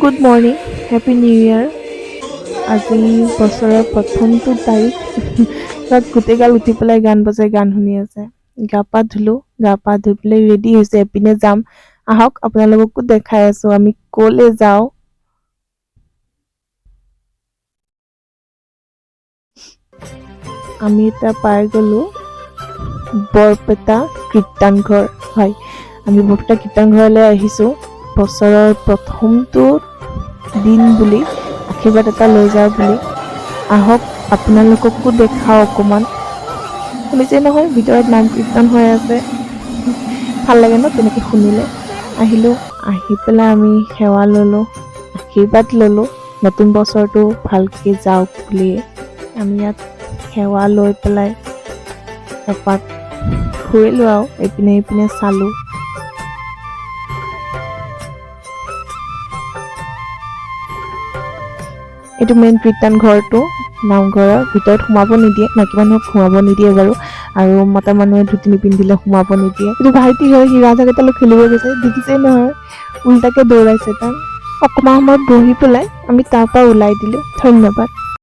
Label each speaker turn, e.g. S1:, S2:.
S1: Good morning, happy new year. আজি বছৰৰ প্ৰথমটো তাৰিখ। তাত গোটেইগাল উঠি পেলাই গান বজাই গান শুনি আছে। গা পা ধুলো, গা পা ধুই পেলাই ৰেডি হৈছে, এপিনে যাম। আহক আপোনালোককো দেখাই আছো আমি ক'লে যাওঁ। আমি এতিয়া পাই গ'লো বৰপেটা কীৰ্তনঘৰ। হয়, আমি বৰপেটা কীৰ্তনঘৰলৈ আহিছোঁ। বছৰৰ প্ৰথমটো দিন বুলি আশীৰ্বাদ এটা লৈ যাওঁ বুলি। আহক আপোনালোককো দেখাওঁ অকণমান। শুনিছে নহয়, ভিতৰত নাম কীৰ্তন হৈ আছে। ভাল লাগে ন তেনেকৈ শুনিলে। আহিলোঁ, আহি পেলাই আমি সেৱা ল'লোঁ, আশীৰ্বাদ ল'লোঁ নতুন বছৰটো ভালকৈ যাওক বুলিয়ে। আমি ইয়াত সেৱা লৈ পেলাই এপাক ফুৰিলোঁ আৰু এইপিনে এইপিনে চালোঁ। এইটো মেইন কীৰ্তন ঘৰটো। নামঘৰৰ ভিতৰত সোমাব নিদিয়ে, মাইকী মানুহক সোমাব নিদিয়ে বাৰু, আৰু মতা মানুহে ধুতি নিপিন্ধিলে সোমাব নিদিয়ে। এইটো ভাইটি হয়, সি ৰাজহাগীতালৈ খেলিব গৈছে, দেখিছেই নহয় উল্টাকে দৌৰাইছে তাক। অকণমান সময় বহি পেলাই আমি তাৰ পৰা ওলাই দিলোঁ। ধন্যবাদ।